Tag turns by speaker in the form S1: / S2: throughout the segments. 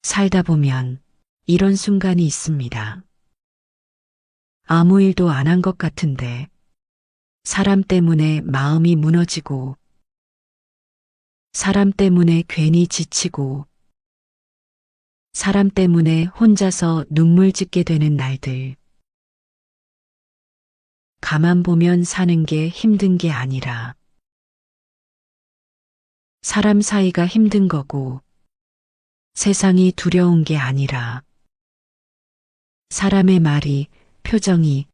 S1: 살다 보면 이런 순간이 있습니다. 아무 일도 안 한 것 같은데 사람 때문에 마음이 무너지고 사람 때문에 괜히 지치고 사람 때문에 혼자서 눈물 짓게 되는 날들. 가만 보면 사는 게 힘든 게 아니라 사람 사이가 힘든 거고 세상이 두려운 게 아니라 사람의 말이, 표정이,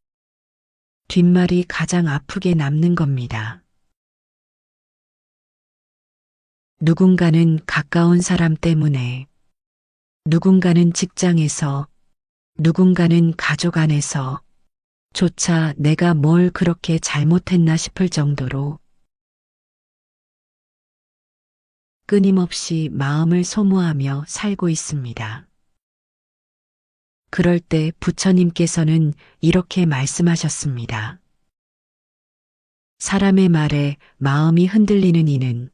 S1: 뒷말이 가장 아프게 남는 겁니다. 누군가는 가까운 사람 때문에, 누군가는 직장에서, 누군가는 가족 안에서 조차 내가 뭘 그렇게 잘못했나 싶을 정도로 끊임없이 마음을 소모하며 살고 있습니다. 그럴 때 부처님께서는 이렇게 말씀하셨습니다. 사람의 말에 마음이 흔들리는 이는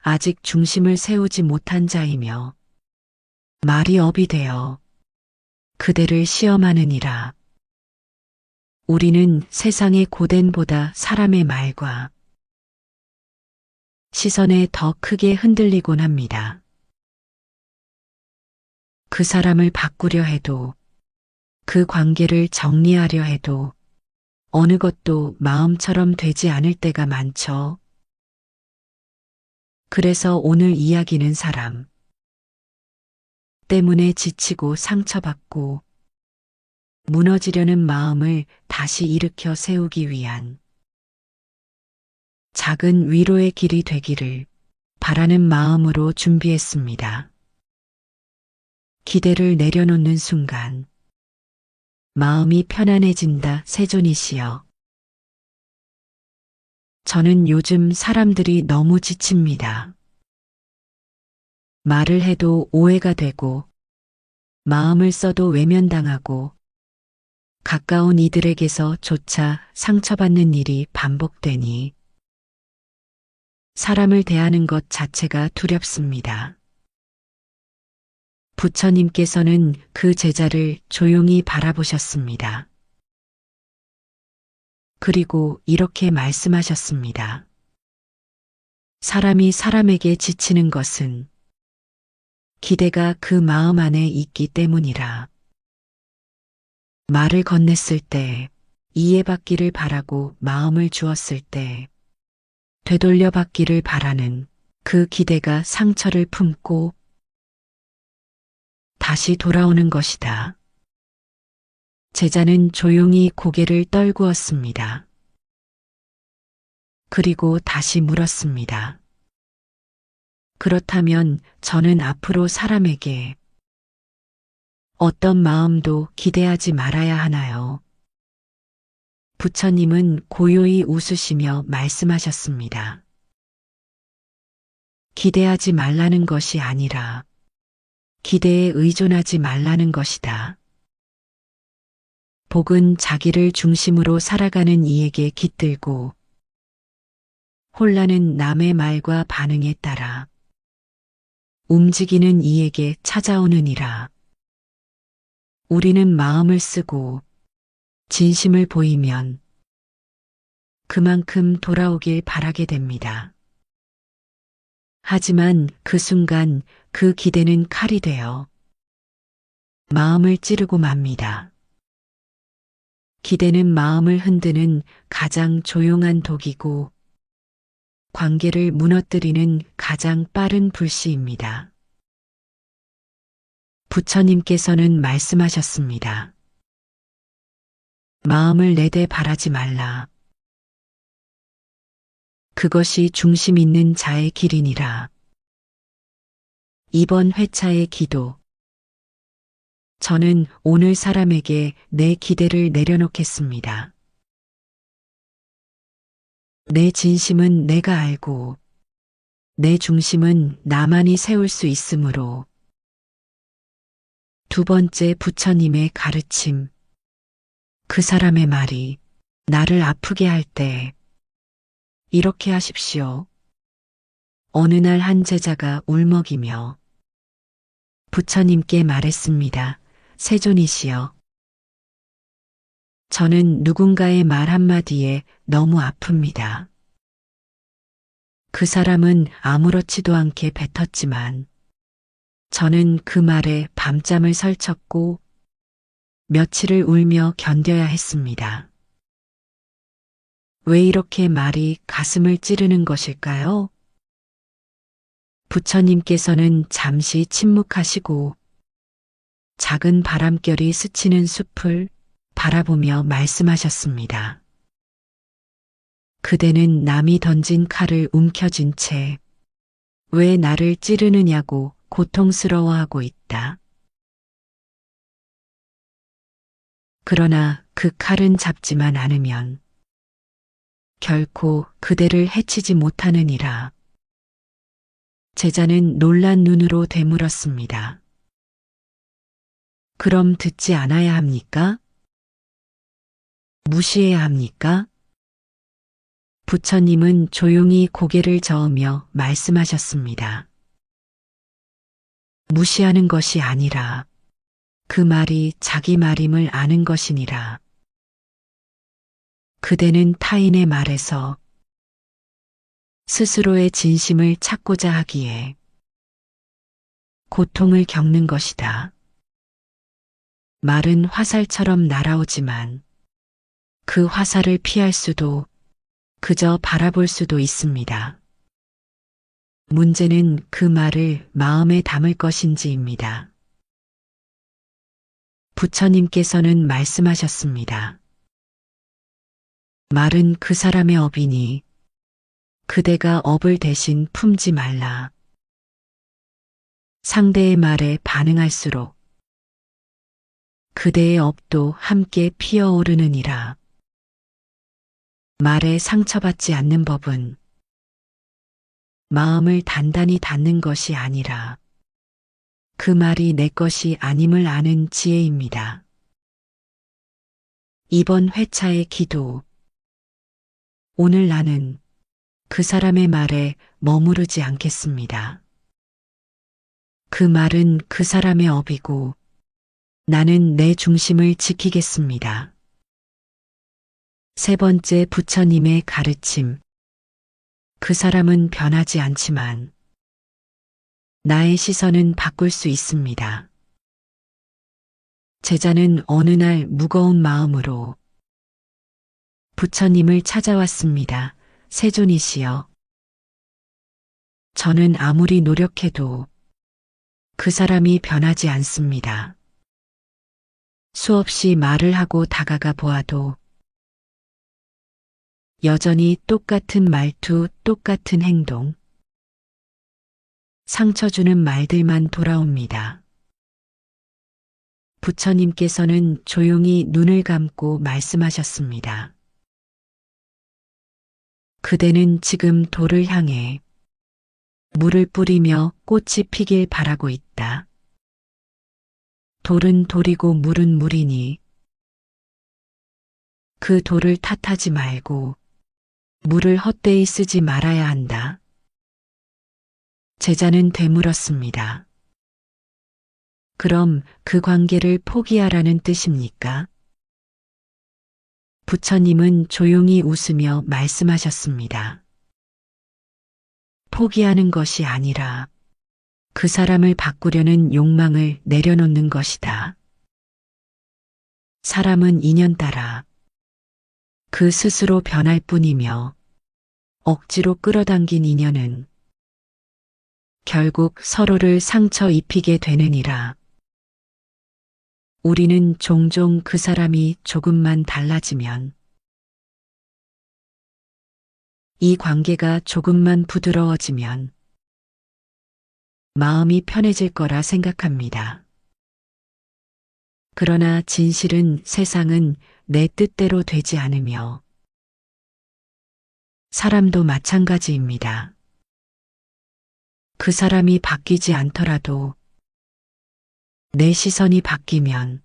S1: 아직 중심을 세우지 못한 자이며 말이 업이 되어 그대를 시험하느니라. 우리는 세상의 고된보다 사람의 말과 시선에 더 크게 흔들리곤 합니다. 그 사람을 바꾸려 해도 그 관계를 정리하려 해도 어느 것도 마음처럼 되지 않을 때가 많죠. 그래서 오늘 이야기는 사람 때문에 지치고 상처받고 무너지려는 마음을 다시 일으켜 세우기 위한 작은 위로의 길이 되기를 바라는 마음으로 준비했습니다. 기대를 내려놓는 순간 마음이 편안해진다 세존이시여. 저는 요즘 사람들이 너무 지칩니다. 말을 해도 오해가 되고 마음을 써도 외면당하고 가까운 이들에게서조차 상처받는 일이 반복되니 사람을 대하는 것 자체가 두렵습니다. 부처님께서는 그 제자를 조용히 바라보셨습니다. 그리고 이렇게 말씀하셨습니다. 사람이 사람에게 지치는 것은 기대가 그 마음 안에 있기 때문이라. 말을 건넸을 때, 이해받기를 바라고 마음을 주었을 때, 되돌려 받기를 바라는 그 기대가 상처를 품고 다시 돌아오는 것이다. 제자는 조용히 고개를 떨구었습니다. 그리고 다시 물었습니다. 그렇다면 저는 앞으로 사람에게 어떤 마음도 기대하지 말아야 하나요? 부처님은 고요히 웃으시며 말씀하셨습니다. 기대하지 말라는 것이 아니라 기대에 의존하지 말라는 것이다. 복은 자기를 중심으로 살아가는 이에게 깃들고 혼란은 남의 말과 반응에 따라 움직이는 이에게 찾아오느니라. 우리는 마음을 쓰고 진심을 보이면 그만큼 돌아오길 바라게 됩니다. 하지만 그 순간 그 기대는 칼이 되어 마음을 찌르고 맙니다. 기대는 마음을 흔드는 가장 조용한 독이고 관계를 무너뜨리는 가장 빠른 불씨입니다. 부처님께서는 말씀하셨습니다. 마음을 내대 바라지 말라. 그것이 중심 있는 자의 길이니라. 이번 회차의 기도. 저는 오늘 사람에게 내 기대를 내려놓겠습니다. 내 진심은 내가 알고 내 중심은 나만이 세울 수 있으므로. 두 번째 부처님의 가르침. 그 사람의 말이 나를 아프게 할 때 이렇게 하십시오. 어느 날 한 제자가 울먹이며 부처님께 말했습니다. 세존이시여. 저는 누군가의 말 한마디에 너무 아픕니다. 그 사람은 아무렇지도 않게 뱉었지만 저는 그 말에 밤잠을 설쳤고 며칠을 울며 견뎌야 했습니다. 왜 이렇게 말이 가슴을 찌르는 것일까요? 부처님께서는 잠시 침묵하시고 작은 바람결이 스치는 숲을 바라보며 말씀하셨습니다. 그대는 남이 던진 칼을 움켜쥔 채 왜 나를 찌르느냐고 고통스러워하고 있다. 그러나 그 칼은 잡지만 않으면 결코 그대를 해치지 못하느니라. 제자는 놀란 눈으로 되물었습니다. 그럼 듣지 않아야 합니까? 무시해야 합니까? 부처님은 조용히 고개를 저으며 말씀하셨습니다. 무시하는 것이 아니라 그 말이 자기 말임을 아는 것이니라. 그대는 타인의 말에서 스스로의 진심을 찾고자 하기에 고통을 겪는 것이다. 말은 화살처럼 날아오지만 그 화살을 피할 수도 그저 바라볼 수도 있습니다. 문제는 그 말을 마음에 담을 것인지입니다. 부처님께서는 말씀하셨습니다. 말은 그 사람의 업이니 그대가 업을 대신 품지 말라. 상대의 말에 반응할수록 그대의 업도 함께 피어오르느니라. 말에 상처받지 않는 법은 마음을 단단히 닫는 것이 아니라 그 말이 내 것이 아님을 아는 지혜입니다. 이번 회차의 기도. 오늘 나는 그 사람의 말에 머무르지 않겠습니다. 그 말은 그 사람의 업이고 나는 내 중심을 지키겠습니다. 세 번째, 부처님의 가르침. 그 사람은 변하지 않지만 나의 시선은 바꿀 수 있습니다. 제자는 어느 날 무거운 마음으로 부처님을 찾아왔습니다. 세존이시여. 저는 아무리 노력해도 그 사람이 변하지 않습니다. 수없이 말을 하고 다가가 보아도 여전히 똑같은 말투, 똑같은 행동, 상처 주는 말들만 돌아옵니다. 부처님께서는 조용히 눈을 감고 말씀하셨습니다. 그대는 지금 돌을 향해 물을 뿌리며 꽃이 피길 바라고 있다. 돌은 돌이고 물은 물이니 그 돌을 탓하지 말고 물을 헛되이 쓰지 말아야 한다. 제자는 되물었습니다. 그럼 그 관계를 포기하라는 뜻입니까? 부처님은 조용히 웃으며 말씀하셨습니다. 포기하는 것이 아니라 그 사람을 바꾸려는 욕망을 내려놓는 것이다. 사람은 인연 따라 그 스스로 변할 뿐이며 억지로 끌어당긴 인연은 결국 서로를 상처 입히게 되느니라. 우리는 종종 그 사람이 조금만 달라지면 이 관계가 조금만 부드러워지면 마음이 편해질 거라 생각합니다. 그러나 진실은 세상은 내 뜻대로 되지 않으며 사람도 마찬가지입니다. 그 사람이 바뀌지 않더라도 내 시선이 바뀌면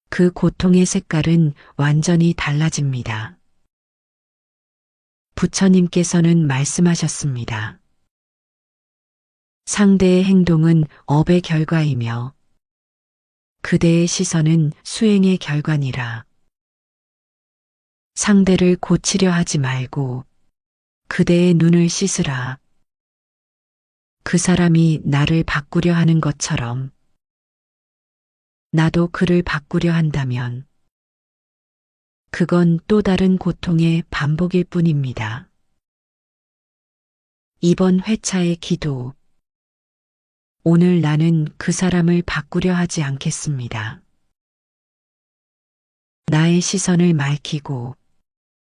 S1: 그 고통의 색깔은 완전히 달라집니다. 부처님께서는 말씀하셨습니다. 상대의 행동은 업의 결과이며 그대의 시선은 수행의 결과니라. 상대를 고치려 하지 말고 그대의 눈을 씻으라. 그 사람이 나를 바꾸려 하는 것처럼 나도 그를 바꾸려 한다면 그건 또 다른 고통의 반복일 뿐입니다. 이번 회차의 기도. 오늘 나는 그 사람을 바꾸려 하지 않겠습니다. 나의 시선을 맑히고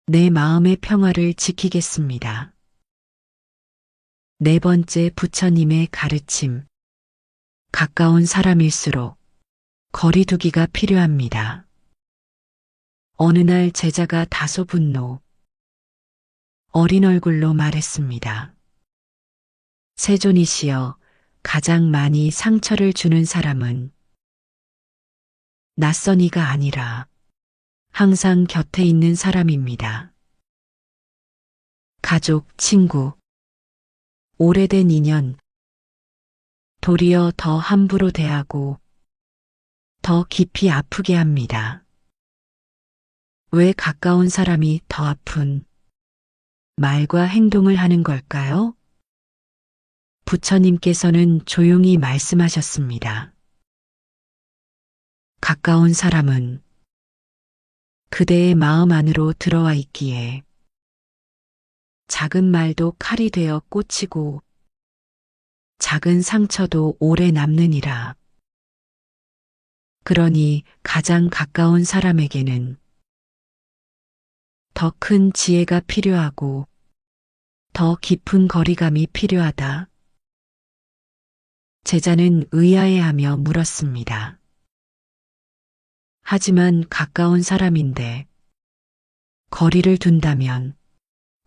S1: 내 마음의 평화를 지키겠습니다. 네 번째, 부처님의 가르침. 가까운 사람일수록 거리두기가 필요합니다. 어느 날 제자가 다소 분노, 어린 얼굴로 말했습니다. 세존이시여, 가장 많이 상처를 주는 사람은 낯선 이가 아니라 항상 곁에 있는 사람입니다. 가족, 친구, 오래된 인연, 도리어 더 함부로 대하고 더 깊이 아프게 합니다. 왜 가까운 사람이 더 아픈 말과 행동을 하는 걸까요? 부처님께서는 조용히 말씀하셨습니다. 가까운 사람은 그대의 마음 안으로 들어와 있기에 작은 말도 칼이 되어 꽂히고 작은 상처도 오래 남느니라. 그러니 가장 가까운 사람에게는 더 큰 지혜가 필요하고 더 깊은 거리감이 필요하다. 제자는 의아해하며 물었습니다. 하지만 가까운 사람인데 거리를 둔다면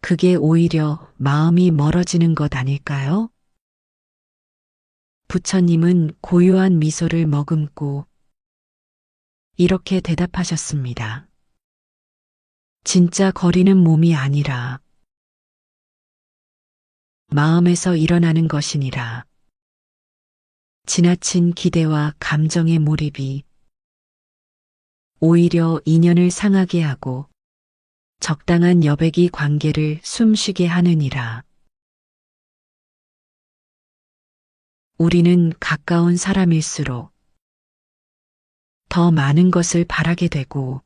S1: 그게 오히려 마음이 멀어지는 것 아닐까요? 부처님은 고요한 미소를 머금고 이렇게 대답하셨습니다. 진짜 거리는 몸이 아니라 마음에서 일어나는 것이니라. 지나친 기대와 감정의 몰입이 오히려 인연을 상하게 하고 적당한 여백이 관계를 숨쉬게 하느니라. 우리는 가까운 사람일수록 더 많은 것을 바라게 되고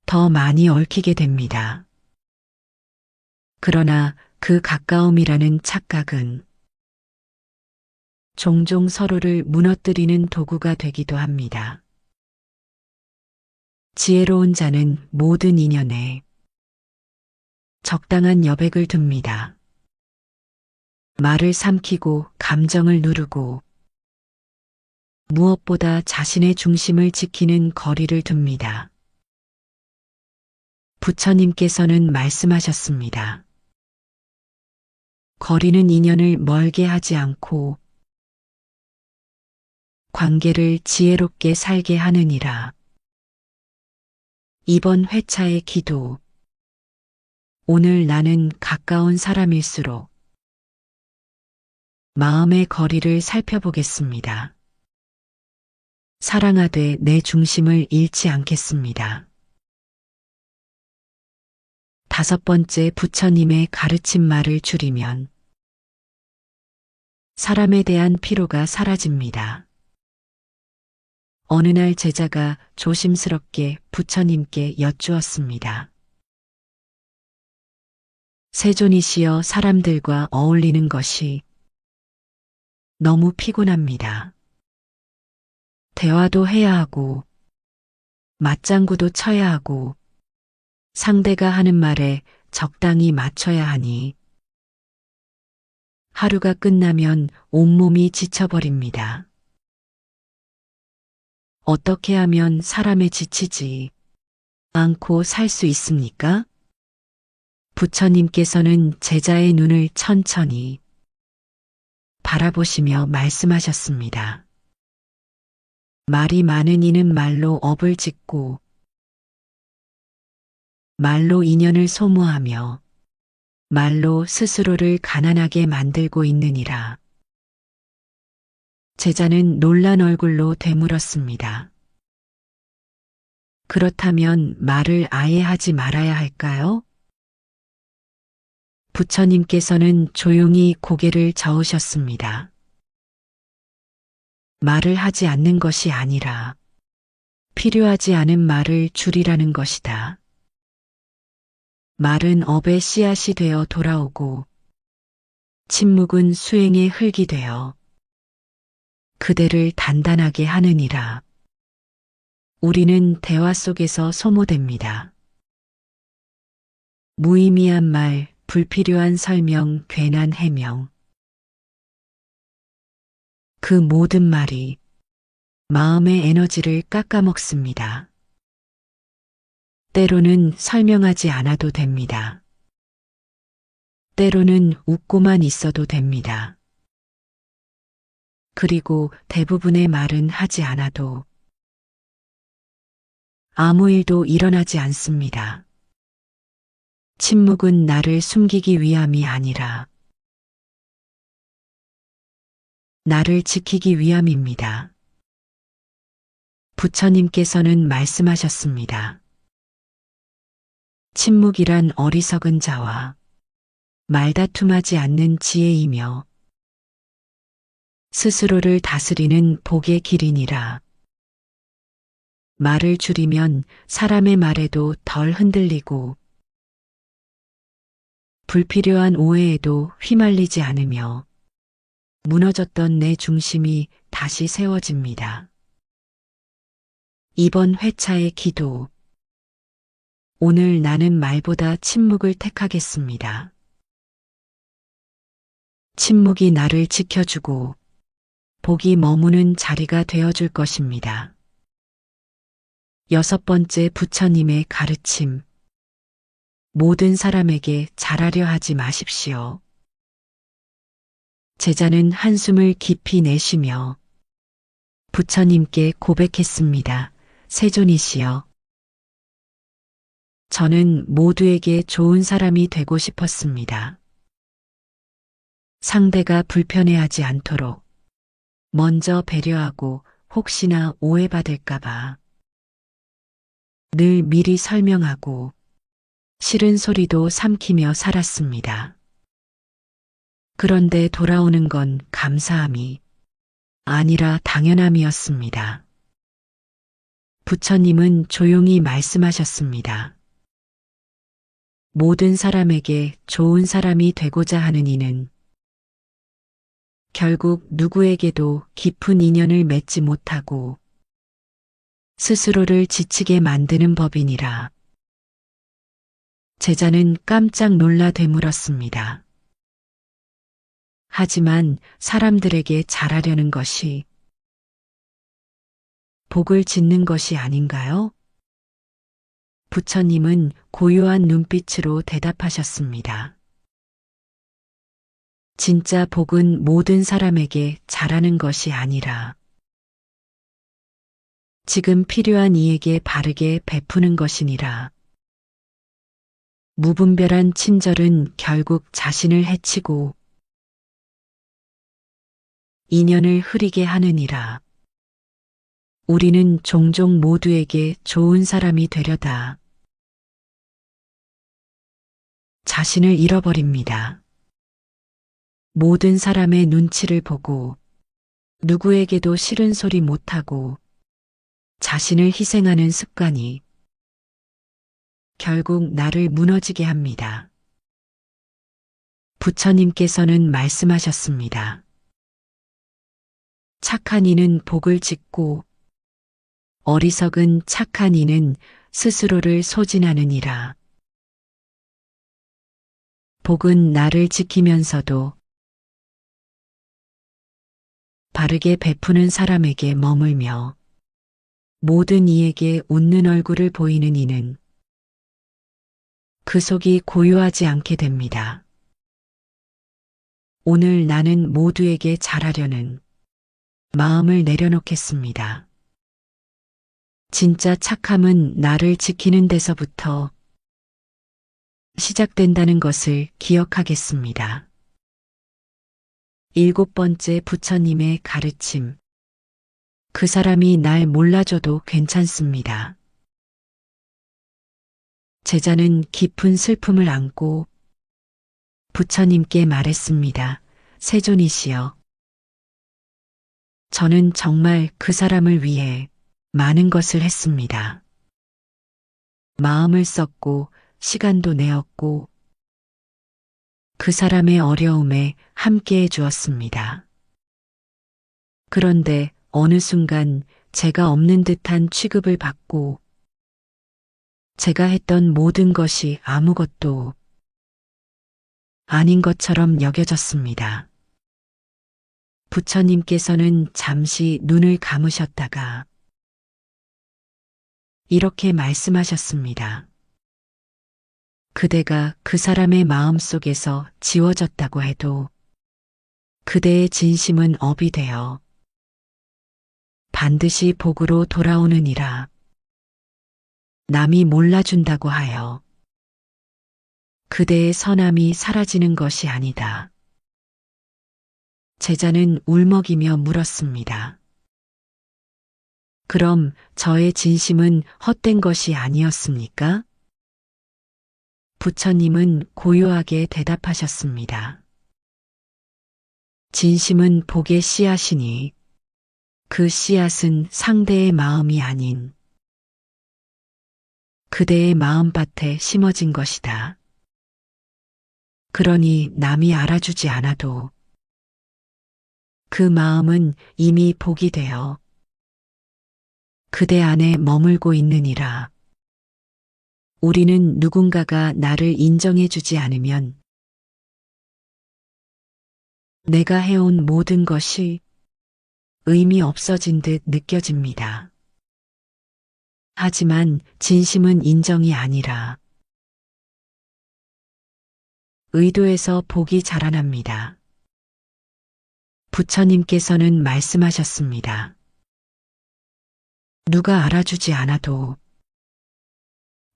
S1: 더 많이 얽히게 됩니다. 그러나 그 가까움이라는 착각은 종종 서로를 무너뜨리는 도구가 되기도 합니다. 지혜로운 자는 모든 인연에 적당한 여백을 둡니다. 말을 삼키고 감정을 누르고 무엇보다 자신의 중심을 지키는 거리를 둡니다. 부처님께서는 말씀하셨습니다. 거리는 인연을 멀게 하지 않고 관계를 지혜롭게 살게 하느니라. 이번 회차의 기도. 오늘 나는 가까운 사람일수록 마음의 거리를 살펴보겠습니다. 사랑하되 내 중심을 잃지 않겠습니다. 다섯 번째, 부처님의 가르친 말을 줄이면 사람에 대한 피로가 사라집니다. 어느 날 제자가 조심스럽게 부처님께 여쭈었습니다. 세존이시여, 사람들과 어울리는 것이 너무 피곤합니다. 대화도 해야 하고 맞장구도 쳐야 하고 상대가 하는 말에 적당히 맞춰야 하니 하루가 끝나면 온몸이 지쳐버립니다. 어떻게 하면 사람에 지치지 않고 살 수 있습니까? 부처님께서는 제자의 눈을 천천히 바라보시며 말씀하셨습니다. 말이 많은 이는 말로 업을 짓고 말로 인연을 소모하며 말로 스스로를 가난하게 만들고 있느니라. 제자는 놀란 얼굴로 되물었습니다. 그렇다면 말을 아예 하지 말아야 할까요? 부처님께서는 조용히 고개를 저으셨습니다. 말을 하지 않는 것이 아니라 필요하지 않은 말을 줄이라는 것이다. 말은 업의 씨앗이 되어 돌아오고 침묵은 수행의 흙이 되어 그대를 단단하게 하느니라. 우리는 대화 속에서 소모됩니다. 무의미한 말, 불필요한 설명, 괜한 해명. 그 모든 말이 마음의 에너지를 깎아먹습니다. 때로는 설명하지 않아도 됩니다. 때로는 웃고만 있어도 됩니다. 그리고 대부분의 말은 하지 않아도 아무 일도 일어나지 않습니다. 침묵은 나를 숨기기 위함이 아니라 나를 지키기 위함입니다. 부처님께서는 말씀하셨습니다. 침묵이란 어리석은 자와 말다툼하지 않는 지혜이며 스스로를 다스리는 복의 길이니라. 말을 줄이면 사람의 말에도 덜 흔들리고 불필요한 오해에도 휘말리지 않으며 무너졌던 내 중심이 다시 세워집니다. 이번 회차의 기도. 오늘 나는 말보다 침묵을 택하겠습니다. 침묵이 나를 지켜주고 복이 머무는 자리가 되어줄 것입니다. 6번째 부처님의 가르침. 모든 사람에게 잘하려 하지 마십시오. 제자는 한숨을 깊이 내쉬며 부처님께 고백했습니다. 세존이시여. 저는 모두에게 좋은 사람이 되고 싶었습니다. 상대가 불편해하지 않도록 먼저 배려하고 혹시나 오해받을까봐 늘 미리 설명하고 싫은 소리도 삼키며 살았습니다. 그런데 돌아오는 건 감사함이 아니라 당연함이었습니다. 부처님은 조용히 말씀하셨습니다. 모든 사람에게 좋은 사람이 되고자 하는 이는 결국 누구에게도 깊은 인연을 맺지 못하고 스스로를 지치게 만드는 법이니라. 제자는 깜짝 놀라 되물었습니다. 하지만 사람들에게 잘하려는 것이 복을 짓는 것이 아닌가요? 부처님은 고요한 눈빛으로 대답하셨습니다. 진짜 복은 모든 사람에게 잘하는 것이 아니라 지금 필요한 이에게 바르게 베푸는 것이니라. 무분별한 친절은 결국 자신을 해치고 인연을 흐리게 하느니라. 우리는 종종 모두에게 좋은 사람이 되려다 자신을 잃어버립니다. 모든 사람의 눈치를 보고 누구에게도 싫은 소리 못하고 자신을 희생하는 습관이 결국 나를 무너지게 합니다. 부처님께서는 말씀하셨습니다. 착한 이는 복을 짓고 어리석은 착한 이는 스스로를 소진하느니라. 복은 나를 지키면서도 바르게 베푸는 사람에게 머물며 모든 이에게 웃는 얼굴을 보이는 이는 그 속이 고요하지 않게 됩니다. 오늘 나는 모두에게 잘하려는 마음을 내려놓겠습니다. 진짜 착함은 나를 지키는 데서부터 시작된다는 것을 기억하겠습니다. 7번째 부처님의 가르침. 그 사람이 날 몰라줘도 괜찮습니다. 제자는 깊은 슬픔을 안고 부처님께 말했습니다. 세존이시여. 저는 정말 그 사람을 위해 많은 것을 했습니다. 마음을 썼고 시간도 내었고 그 사람의 어려움에 함께해 주었습니다. 그런데 어느 순간 제가 없는 듯한 취급을 받고 제가 했던 모든 것이 아무것도 아닌 것처럼 여겨졌습니다. 부처님께서는 잠시 눈을 감으셨다가 이렇게 말씀하셨습니다. 그대가 그 사람의 마음 속에서 지워졌다고 해도 그대의 진심은 업이 되어 반드시 복으로 돌아오느니라. 남이 몰라준다고 하여 그대의 선함이 사라지는 것이 아니다. 제자는 울먹이며 물었습니다. 그럼 저의 진심은 헛된 것이 아니었습니까? 부처님은 고요하게 대답하셨습니다. 진심은 복의 씨앗이니 그 씨앗은 상대의 마음이 아닌 그대의 마음밭에 심어진 것이다. 그러니 남이 알아주지 않아도 그 마음은 이미 복이 되어 그대 안에 머물고 있느니라. 우리는 누군가가 나를 인정해주지 않으면 내가 해온 모든 것이 의미 없어진 듯 느껴집니다. 하지만 진심은 인정이 아니라 의도에서 복이 자라납니다. 부처님께서는 말씀하셨습니다. 누가 알아주지 않아도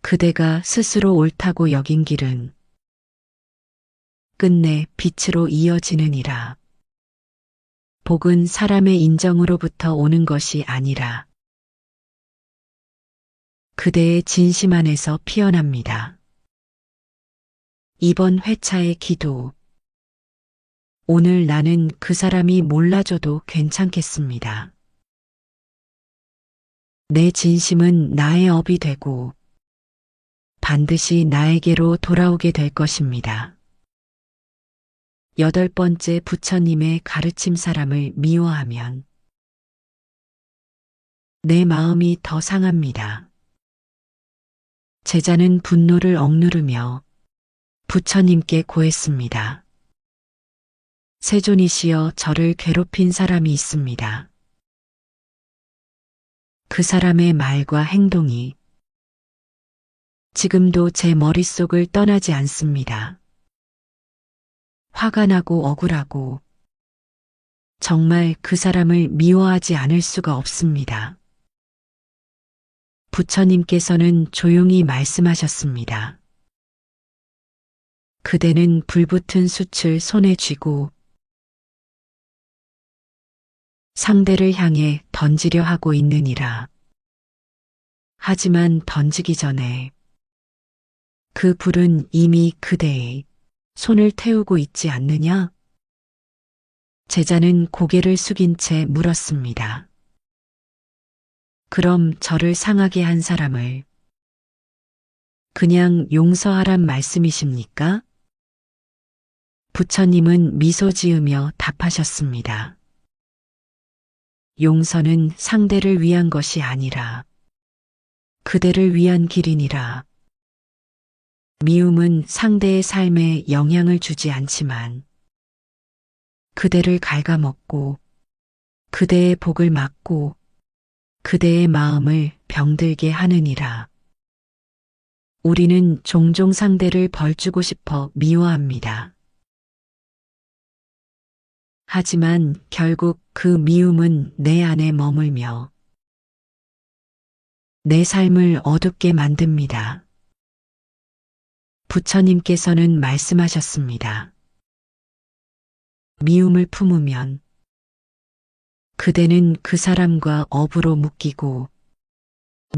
S1: 그대가 스스로 옳다고 여긴 길은 끝내 빛으로 이어지느니라. 복은 사람의 인정으로부터 오는 것이 아니라 그대의 진심 안에서 피어납니다. 이번 회차의 기도. 오늘 나는 그 사람이 몰라줘도 괜찮겠습니다. 내 진심은 나의 업이 되고 반드시 나에게로 돌아오게 될 것입니다. 8번째 부처님의 가르침. 사람을 미워하면 내 마음이 더 상합니다. 제자는 분노를 억누르며 부처님께 고했습니다. 세존이시여, 저를 괴롭힌 사람이 있습니다. 그 사람의 말과 행동이 지금도 제 머릿속을 떠나지 않습니다. 화가 나고 억울하고 정말 그 사람을 미워하지 않을 수가 없습니다. 부처님께서는 조용히 말씀하셨습니다. 그대는 불붙은 숯을 손에 쥐고 상대를 향해 던지려 하고 있느니라. 하지만 던지기 전에 그 불은 이미 그대의 손을 태우고 있지 않느냐? 제자는 고개를 숙인 채 물었습니다. 그럼 저를 상하게 한 사람을 그냥 용서하란 말씀이십니까? 부처님은 미소 지으며 답하셨습니다. 용서는 상대를 위한 것이 아니라 그대를 위한 길이니라. 미움은 상대의 삶에 영향을 주지 않지만 그대를 갉아먹고 그대의 복을 막고 그대의 마음을 병들게 하느니라. 우리는 종종 상대를 벌주고 싶어 미워합니다. 하지만 결국 그 미움은 내 안에 머물며 내 삶을 어둡게 만듭니다. 부처님께서는 말씀하셨습니다. 미움을 품으면 그대는 그 사람과 업으로 묶이고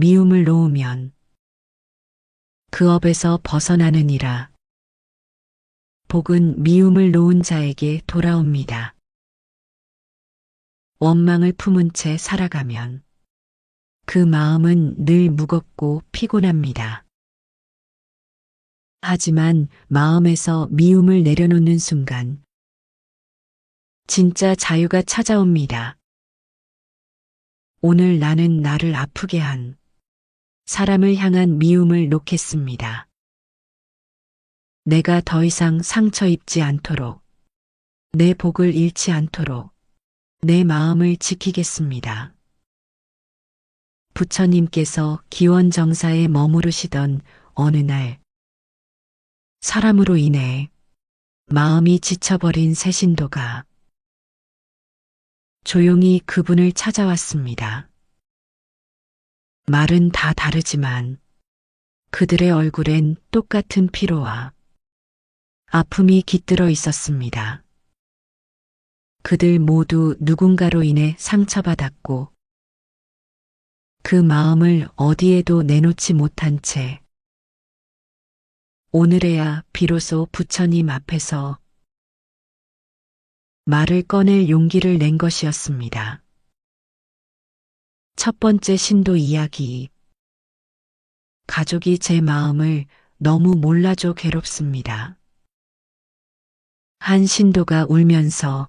S1: 미움을 놓으면 그 업에서 벗어나느니라. 복은 미움을 놓은 자에게 돌아옵니다. 원망을 품은 채 살아가면 그 마음은 늘 무겁고 피곤합니다. 하지만 마음에서 미움을 내려놓는 순간 진짜 자유가 찾아옵니다. 오늘 나는 나를 아프게 한 사람을 향한 미움을 놓겠습니다. 내가 더 이상 상처 입지 않도록, 내 복을 잃지 않도록 내 마음을 지키겠습니다. 부처님께서 기원정사에 머무르시던 어느 날, 사람으로 인해 마음이 지쳐버린 새 신도가 조용히 그분을 찾아왔습니다. 말은 다 다르지만 그들의 얼굴엔 똑같은 피로와 아픔이 깃들어 있었습니다. 그들 모두 누군가로 인해 상처받았고 그 마음을 어디에도 내놓지 못한 채 오늘에야 비로소 부처님 앞에서 말을 꺼낼 용기를 낸 것이었습니다. 첫 번째 신도 이야기. 가족이 제 마음을 너무 몰라줘 괴롭습니다. 한 신도가 울면서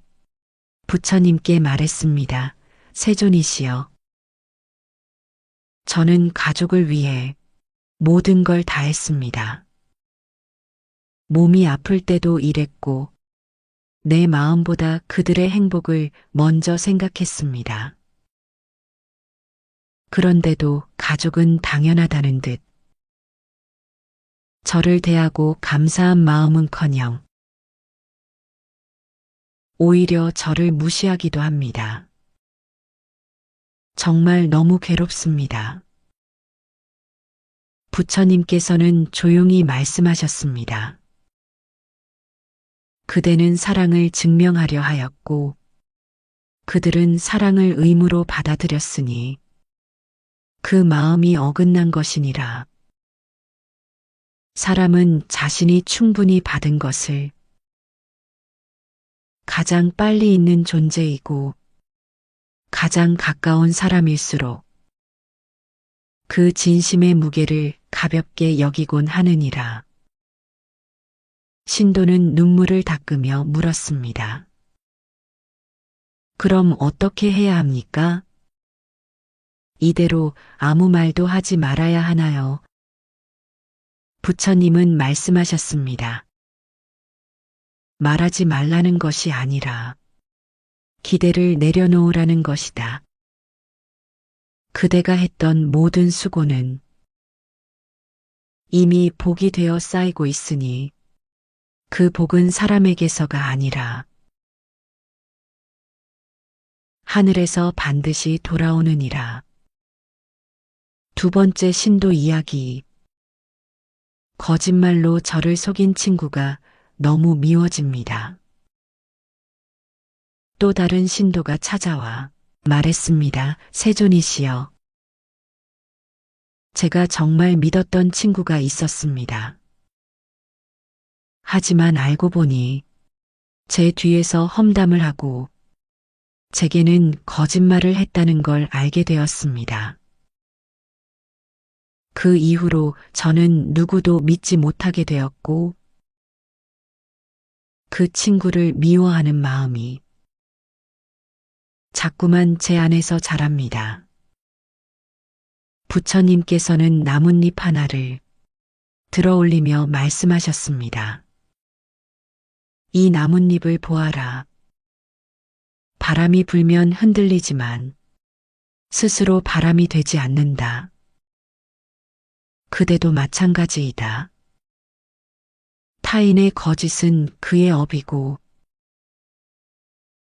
S1: 부처님께 말했습니다. 세존이시여. 저는 가족을 위해 모든 걸 다했습니다. 몸이 아플 때도 일했고 내 마음보다 그들의 행복을 먼저 생각했습니다. 그런데도 가족은 당연하다는 듯 저를 대하고 감사한 마음은커녕 오히려 저를 무시하기도 합니다. 정말 너무 괴롭습니다. 부처님께서는 조용히 말씀하셨습니다. 그대는 사랑을 증명하려 하였고 그들은 사랑을 의무로 받아들였으니 그 마음이 어긋난 것이니라. 사람은 자신이 충분히 받은 것을 가장 빨리 잊는 존재이고 가장 가까운 사람일수록 그 진심의 무게를 가볍게 여기곤 하느니라. 신도는 눈물을 닦으며 물었습니다. 그럼 어떻게 해야 합니까? 이대로 아무 말도 하지 말아야 하나요? 부처님은 말씀하셨습니다. 말하지 말라는 것이 아니라 기대를 내려놓으라는 것이다. 그대가 했던 모든 수고는 이미 복이 되어 쌓이고 있으니 그 복은 사람에게서가 아니라 하늘에서 반드시 돌아오느니라. 두 번째 신도 이야기. 거짓말로 저를 속인 친구가 너무 미워집니다. 또 다른 신도가 찾아와 말했습니다. 세존이시여. 제가 정말 믿었던 친구가 있었습니다. 하지만 알고 보니 제 뒤에서 험담을 하고 제게는 거짓말을 했다는 걸 알게 되었습니다. 그 이후로 저는 누구도 믿지 못하게 되었고 그 친구를 미워하는 마음이 자꾸만 제 안에서 자랍니다. 부처님께서는 나뭇잎 하나를 들어올리며 말씀하셨습니다. 이 나뭇잎을 보아라. 바람이 불면 흔들리지만 스스로 바람이 되지 않는다. 그대도 마찬가지이다. 타인의 거짓은 그의 업이고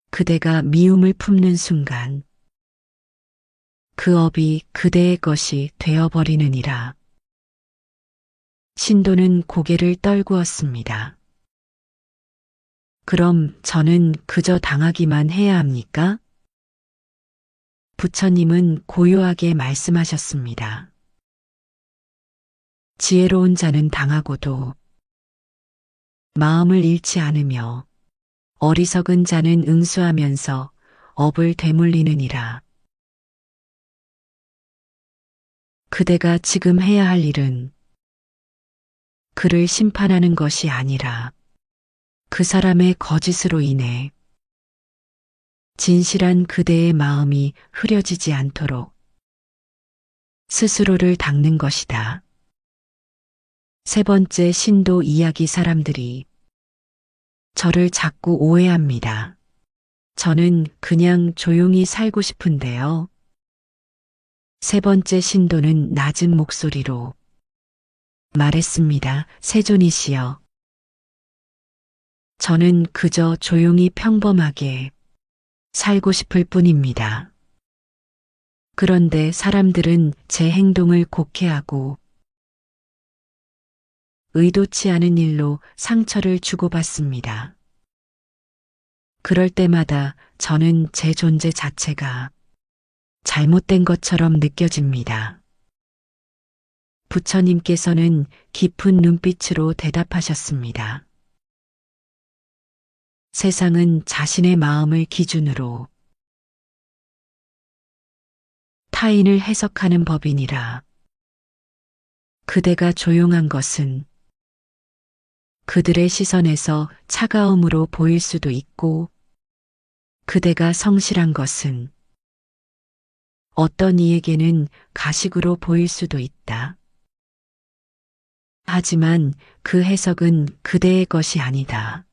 S1: 그대가 미움을 품는 순간 그 업이 그대의 것이 되어버리느니라. 신도는 고개를 떨구었습니다. 그럼 저는 그저 당하기만 해야 합니까? 부처님은 고요하게 말씀하셨습니다. 지혜로운 자는 당하고도 마음을 잃지 않으며 어리석은 자는 응수하면서 업을 되물리느니라. 그대가 지금 해야 할 일은 그를 심판하는 것이 아니라 그 사람의 거짓으로 인해 진실한 그대의 마음이 흐려지지 않도록 스스로를 닦는 것이다. 세 번째 신도 이야기. 사람들이 저를 자꾸 오해합니다. 저는 그냥 조용히 살고 싶은데요. 세 번째 신도는 낮은 목소리로 말했습니다. 세존이시여. 저는 그저 조용히 평범하게 살고 싶을 뿐입니다. 그런데 사람들은 제 행동을 곡해하고 의도치 않은 일로 상처를 주고받습니다. 그럴 때마다 저는 제 존재 자체가 잘못된 것처럼 느껴집니다. 부처님께서는 깊은 눈빛으로 대답하셨습니다. 세상은 자신의 마음을 기준으로 타인을 해석하는 법이니라. 그대가 조용한 것은 그들의 시선에서 차가움으로 보일 수도 있고, 그대가 성실한 것은 어떤 이에게는 가식으로 보일 수도 있다. 하지만 그 해석은 그대의 것이 아니다.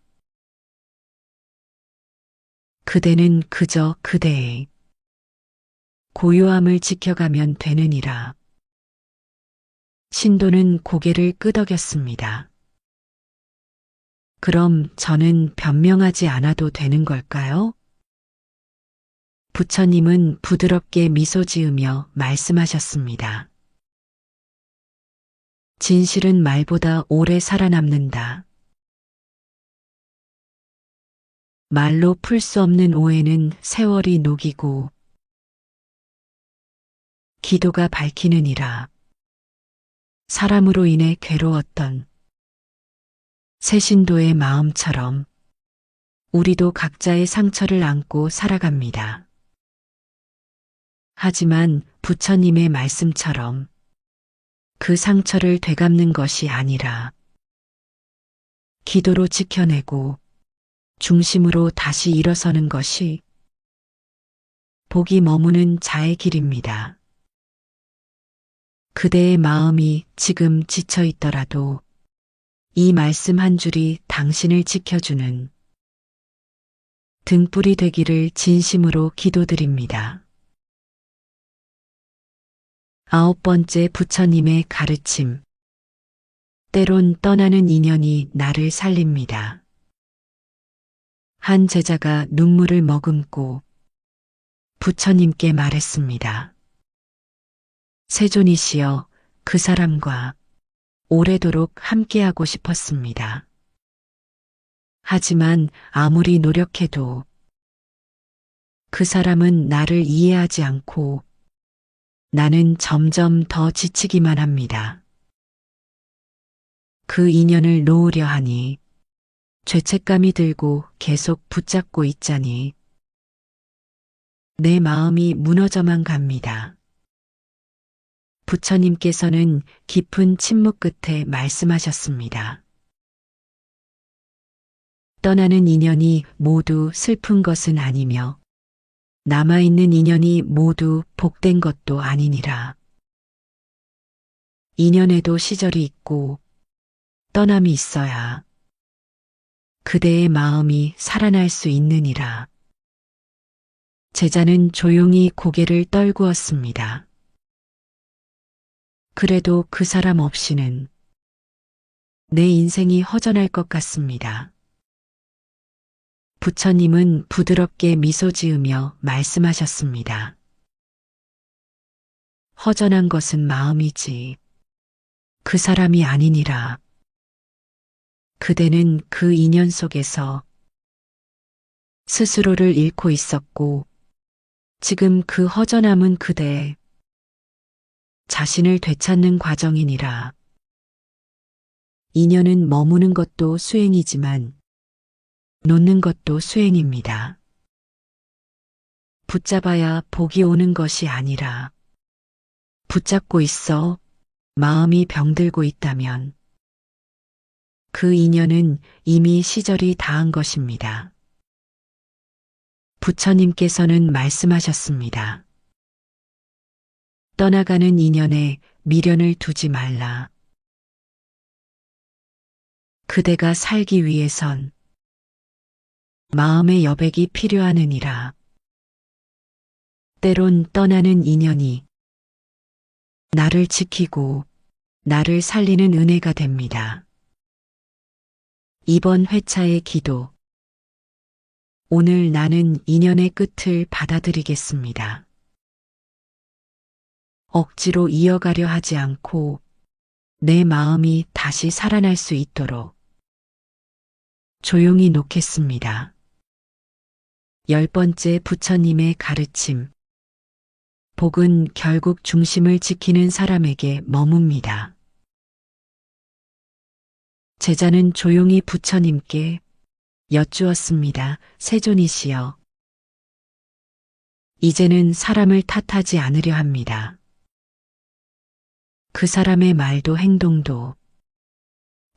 S1: 그대는 그저 그대의 고요함을 지켜가면 되느니라. 신도는 고개를 끄덕였습니다. 그럼 저는 변명하지 않아도 되는 걸까요? 부처님은 부드럽게 미소 지으며 말씀하셨습니다. 진실은 말보다 오래 살아남는다. 말로 풀 수 없는 오해는 세월이 녹이고 기도가 밝히느니라. 사람으로 인해 괴로웠던 새신도의 마음처럼 우리도 각자의 상처를 안고 살아갑니다. 하지만 부처님의 말씀처럼 그 상처를 되갚는 것이 아니라 기도로 지켜내고 중심으로 다시 일어서는 것이 복이 머무는 자의 길입니다. 그대의 마음이 지금 지쳐 있더라도 이 말씀 한 줄이 당신을 지켜주는 등불이 되기를 진심으로 기도드립니다. 9번째 부처님의 가르침. 때론 떠나는 인연이 나를 살립니다. 한 제자가 눈물을 머금고 부처님께 말했습니다. 세존이시여, 그 사람과 오래도록 함께하고 싶었습니다. 하지만 아무리 노력해도 그 사람은 나를 이해하지 않고 나는 점점 더 지치기만 합니다. 그 인연을 놓으려 하니 죄책감이 들고 계속 붙잡고 있자니 내 마음이 무너져만 갑니다. 부처님께서는 깊은 침묵 끝에 말씀하셨습니다. 떠나는 인연이 모두 슬픈 것은 아니며 남아있는 인연이 모두 복된 것도 아니니라. 인연에도 시절이 있고 떠남이 있어야 그대의 마음이 살아날 수 있느니라. 제자는 조용히 고개를 떨구었습니다. 그래도 그 사람 없이는 내 인생이 허전할 것 같습니다. 부처님은 부드럽게 미소 지으며 말씀하셨습니다. 허전한 것은 마음이지 그 사람이 아니니라. 그대는 그 인연 속에서 스스로를 잃고 있었고 지금 그 허전함은 그대 자신을 되찾는 과정이니라. 인연은 머무는 것도 수행이지만 놓는 것도 수행입니다. 붙잡아야 복이 오는 것이 아니라 붙잡고 있어 마음이 병들고 있다면 그 인연은 이미 시절이 다한 것입니다. 부처님께서는 말씀하셨습니다. 떠나가는 인연에 미련을 두지 말라. 그대가 살기 위해선 마음의 여백이 필요하느니라. 때론 떠나는 인연이 나를 지키고 나를 살리는 은혜가 됩니다. 이번 회차의 기도. 오늘 나는 인연의 끝을 받아들이겠습니다. 억지로 이어가려 하지 않고 내 마음이 다시 살아날 수 있도록 조용히 놓겠습니다. 10번째 부처님의 가르침. 복은 결국 중심을 지키는 사람에게 머뭅니다. 제자는 조용히 부처님께 여쭈었습니다. 세존이시여. 이제는 사람을 탓하지 않으려 합니다. 그 사람의 말도 행동도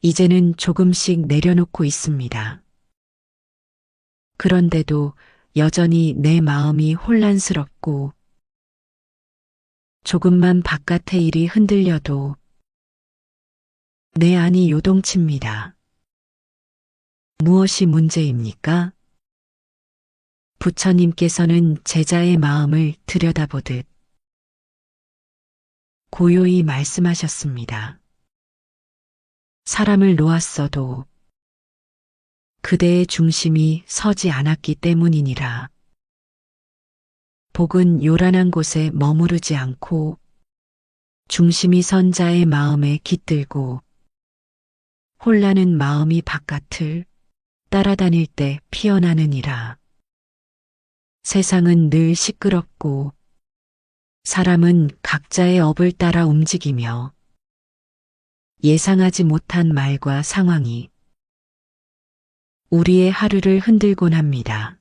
S1: 이제는 조금씩 내려놓고 있습니다. 그런데도 여전히 내 마음이 혼란스럽고 조금만 바깥의 일이 흔들려도 내 안이 요동칩니다. 무엇이 문제입니까? 부처님께서는 제자의 마음을 들여다보듯 고요히 말씀하셨습니다. 사람을 놓았어도 그대의 중심이 서지 않았기 때문이니라. 복은 요란한 곳에 머무르지 않고 중심이 선 자의 마음에 깃들고 혼란은 마음이 바깥을 따라다닐 때 피어나느니라. 세상은 늘 시끄럽고 사람은 각자의 업을 따라 움직이며 예상하지 못한 말과 상황이 우리의 하루를 흔들곤 합니다.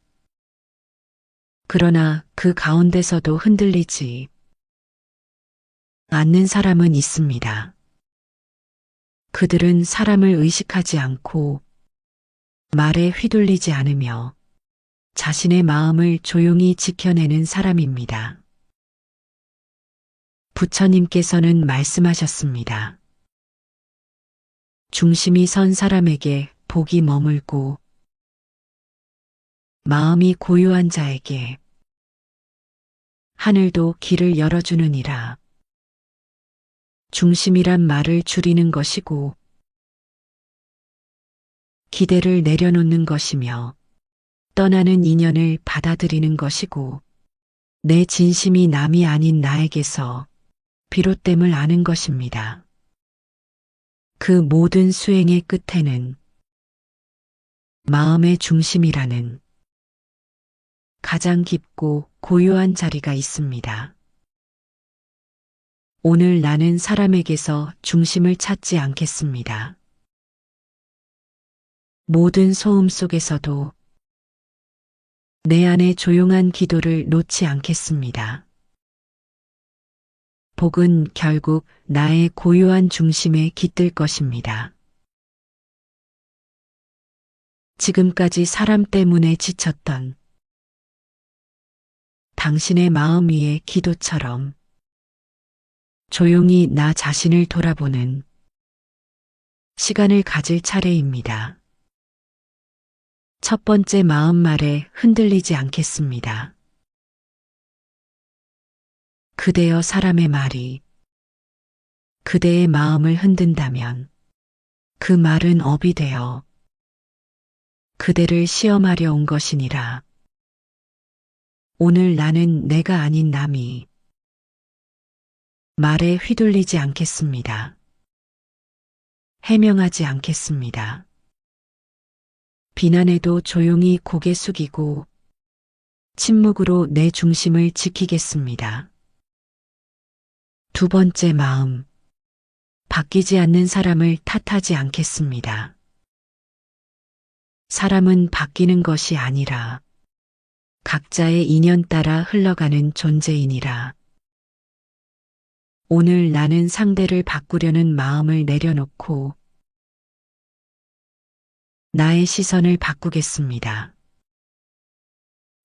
S1: 그러나 그 가운데서도 흔들리지 않는 사람은 있습니다. 그들은 사람을 의식하지 않고 말에 휘둘리지 않으며 자신의 마음을 조용히 지켜내는 사람입니다. 부처님께서는 말씀하셨습니다. 중심이 선 사람에게 복이 머물고 마음이 고요한 자에게 하늘도 길을 열어주느니라. 중심이란 말을 줄이는 것이고 기대를 내려놓는 것이며 떠나는 인연을 받아들이는 것이고 내 진심이 남이 아닌 나에게서 비롯됨을 아는 것입니다. 그 모든 수행의 끝에는 마음의 중심이라는 가장 깊고 고요한 자리가 있습니다. 오늘 나는 사람에게서 중심을 찾지 않겠습니다. 모든 소음 속에서도 내 안의 조용한 기도를 놓지 않겠습니다. 복은 결국 나의 고요한 중심에 깃들 것입니다. 지금까지 사람 때문에 지쳤던 당신의 마음 위의 기도처럼 조용히 나 자신을 돌아보는 시간을 가질 차례입니다. 첫 번째 마음말에 흔들리지 않겠습니다. 그대여 사람의 말이 그대의 마음을 흔든다면 그 말은 업이 되어 그대를 시험하려 온 것이니라. 오늘 나는 내가 아닌 남이 말에 휘둘리지 않겠습니다. 해명하지 않겠습니다. 비난에도 조용히 고개 숙이고 침묵으로 내 중심을 지키겠습니다. 두 번째 마음. 바뀌지 않는 사람을 탓하지 않겠습니다. 사람은 바뀌는 것이 아니라 각자의 인연 따라 흘러가는 존재이니라. 오늘 나는 상대를 바꾸려는 마음을 내려놓고 나의 시선을 바꾸겠습니다.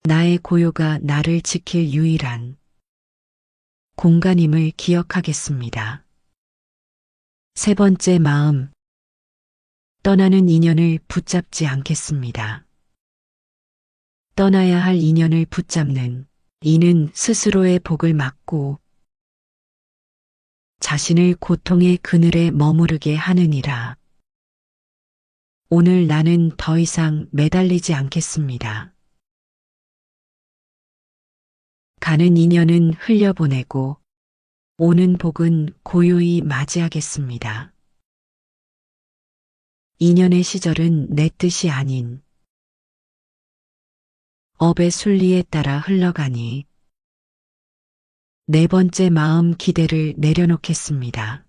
S1: 나의 고요가 나를 지킬 유일한 공간임을 기억하겠습니다. 세 번째 마음. 떠나는 인연을 붙잡지 않겠습니다. 떠나야 할 인연을 붙잡는 이는 스스로의 복을 막고 자신을 고통의 그늘에 머무르게 하느니라. 오늘 나는 더 이상 매달리지 않겠습니다. 가는 인연은 흘려보내고 오는 복은 고요히 맞이하겠습니다. 인연의 시절은 내 뜻이 아닌 업의 순리에 따라 흘러가니 네 번째 마음 기대를 내려놓겠습니다.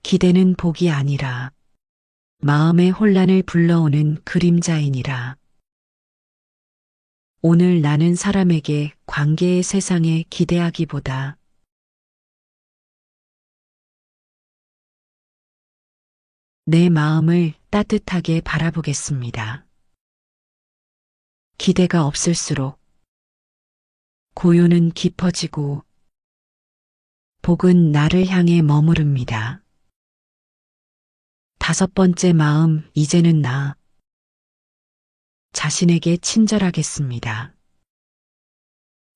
S1: 기대는 복이 아니라 마음의 혼란을 불러오는 그림자이니라. 오늘 나는 사람에게 관계의 세상에 기대하기보다 내 마음을 따뜻하게 바라보겠습니다. 기대가 없을수록 고요는 깊어지고 복은 나를 향해 머무릅니다. 다섯 번째 마음, 이제는 나 자신에게 친절하겠습니다.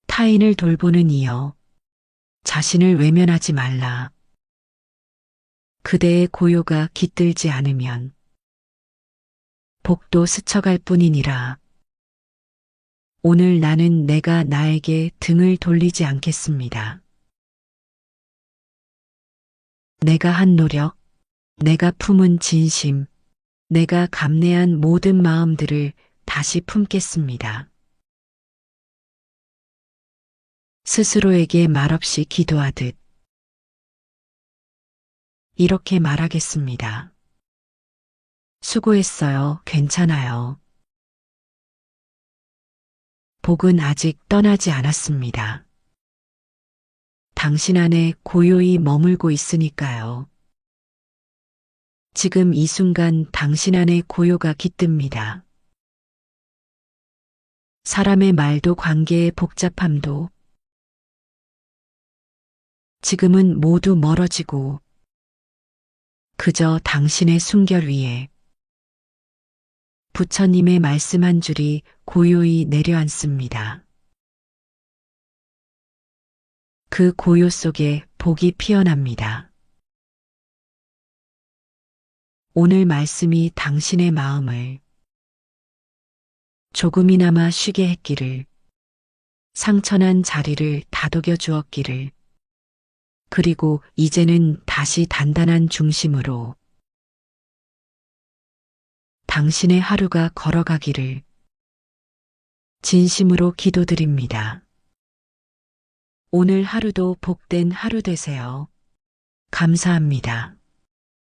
S1: 타인을 돌보는 이여, 자신을 외면하지 말라. 그대의 고요가 깃들지 않으면 복도 스쳐갈 뿐이니라. 오늘 나는 내가 나에게 등을 돌리지 않겠습니다. 내가 한 노력, 내가 품은 진심, 내가 감내한 모든 마음들을 다시 품겠습니다. 스스로에게 말없이 기도하듯 이렇게 말하겠습니다. 수고했어요. 괜찮아요. 복은 아직 떠나지 않았습니다. 당신 안에 고요히 머물고 있으니까요. 지금 이 순간 당신 안에 고요가 깃듭니다. 사람의 말도 관계의 복잡함도 지금은 모두 멀어지고 그저 당신의 숨결 위에 부처님의 말씀 한 줄이 고요히 내려앉습니다. 그 고요 속에 복이 피어납니다. 오늘 말씀이 당신의 마음을 조금이나마 쉬게 했기를, 상처난 자리를 다독여 주었기를, 그리고 이제는 다시 단단한 중심으로 당신의 하루가 걸어가기를 진심으로 기도드립니다. 오늘 하루도 복된 하루 되세요. 감사합니다.